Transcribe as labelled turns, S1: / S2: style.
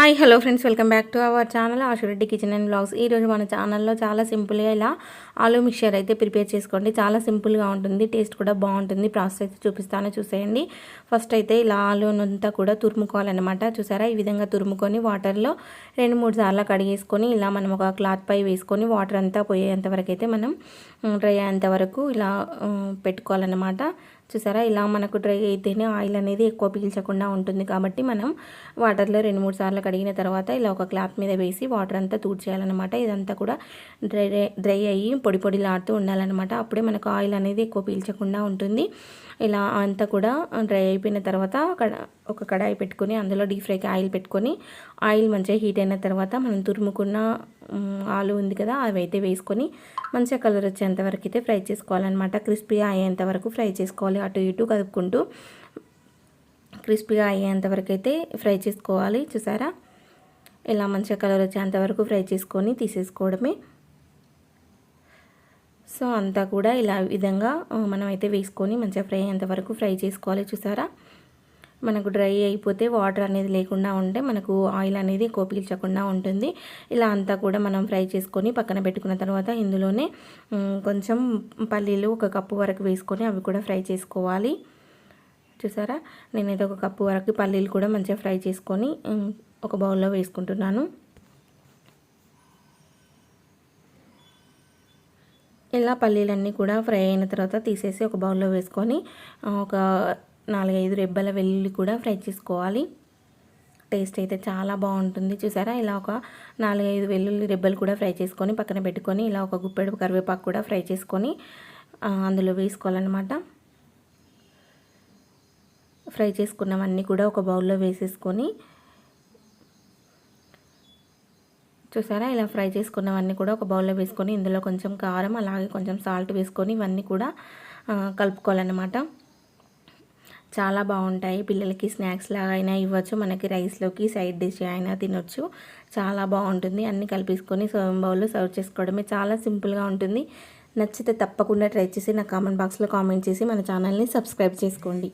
S1: Hi hello friends, welcome back to our channel Ashu Reddy kitchen and blogs. ఈరోజు మన ఛానల్లో చాలా సింపుల్గా ఇలా ఆలూ మిక్చర్ అయితే ప్రిపేర్ చేసుకోండి. చాలా సింపుల్గా ఉంటుంది, టేస్ట్ కూడా బాగుంటుంది. ప్రాసెస్ అయితే చూపిస్తాను, చూసేయండి. ఫస్ట్ అయితే ఇలా ఆలూనంతా కూడా తురుముకోవాలన్నమాట. చూసారా, ఈ విధంగా తురుముకొని వాటర్లో 2-3 సార్లు కడిగేసుకొని ఇలా మనం ఒక క్లాత్ పై వేసుకొని వాటర్ అంతా పోయేంత వరకు అయితే మనం డ్రై అయ్యేంత వరకు ఇలా పెట్టుకోవాలన్నమాట. చూసారా, ఇలా మనకు డ్రై అయితేనే ఆయిల్ అనేది ఎక్కువ పీల్చకుండా ఉంటుంది. కాబట్టి మనం వాటర్లో 2-3 సార్లు కడిగిన తర్వాత ఇలా ఒక క్లాత్ మీద వేసి వాటర్ అంతా తూడ్చేయాలన్నమాట. ఇదంతా కూడా డ్రై అయ్యి పొడి పొడిలాడుతూ ఉండాలన్నమాట. అప్పుడే మనకు ఆయిల్ అనేది ఎక్కువ పీల్చకుండా ఉంటుంది. ఇలా అంతా కూడా డ్రై అయిపోయిన తర్వాత ఒక కడాయి పెట్టుకొని అందులో డీప్ ఫ్రైకి ఆయిల్ పెట్టుకొని ఆయిల్ మంచిగా హీట్ అయిన తర్వాత మనం తురుముకున్న ఆలు ఉంది కదా, అవి అయితే వేసుకొని మంచిగా కలర్ వచ్చేంత వరకు అయితే ఫ్రై చేసుకోవాలన్నమాట. క్రిస్పీగా అయ్యేంత వరకు ఫ్రై చేసుకోవాలి. అటు ఇటు కదుపుకుంటూ క్రిస్పీగా అయ్యేంత వరకు అయితే ఫ్రై చేసుకోవాలి. చూసారా, ఇలా మంచిగా కలర్ వచ్చేంత వరకు ఫ్రై చేసుకొని తీసేసుకోవడమే. సో అంతా కూడా ఇలా విధంగా మనం అయితే వేసుకొని మంచిగా ఫ్రై అయ్యేంత వరకు ఫ్రై చేసుకోవాలి. చూసారా, మనకు డ్రై అయిపోతే వాటర్ అనేది లేకుండా ఉంటే మనకు ఆయిల్ అనేది ఎక్కువ పీల్చకుండా ఉంటుంది. ఇలా అంతా కూడా మనం ఫ్రై చేసుకొని పక్కన పెట్టుకున్న తర్వాత ఇందులోనే కొంచెం పల్లీలు 1 కప్పు వరకు వేసుకొని అవి కూడా ఫ్రై చేసుకోవాలి. చూసారా, నేనైతే 1 కప్పు వరకు పల్లీలు కూడా మంచిగా ఫ్రై చేసుకొని ఒక బౌల్లో వేసుకుంటున్నాను. ఇలా పల్లీలన్నీ కూడా ఫ్రై అయిన తర్వాత తీసేసి ఒక బౌల్లో వేసుకొని ఒక 4-5 రెబ్బల వెల్లుల్లి కూడా ఫ్రై చేసుకోవాలి. టేస్ట్ అయితే చాలా బాగుంటుంది. చూసారా, ఇలా ఒక 4-5 వెల్లుల్లి రెబ్బలు కూడా ఫ్రై చేసుకొని పక్కన పెట్టుకొని ఇలా ఒక గుప్పెడు కరివేపాకు కూడా ఫ్రై చేసుకొని అందులో వేసుకోవాలన్నమాట. ఫ్రై చేసుకున్నవన్నీ కూడా ఒక బౌల్లో వేసేసుకొని చూసారా, ఇలా ఫ్రై చేసుకున్నవన్నీ కూడా ఒక బౌల్లో వేసుకొని ఇందులో కొంచెం కారం అలాగే కొంచెం సాల్ట్ వేసుకొని ఇవన్నీ కూడా కలుపుకోవాలన్నమాట. చాలా బాగుంటాయి. పిల్లలకి స్నాక్స్ లాగా అయినా ఇవ్వచ్చు, మనకి రైస్లోకి సైడ్ డిష్ అయినా తినొచ్చు. చాలా బాగుంటుంది. అన్నీ కలిపేసుకొని సర్వింగ్ బౌల్లో సర్వ్ చేసుకోవడమే. చాలా సింపుల్గా ఉంటుంది. నచ్చితే తప్పకుండా ట్రై చేసి నా కామెంట్ బాక్స్లో కామెంట్ చేసి మన ఛానల్ని సబ్స్క్రైబ్ చేసుకోండి.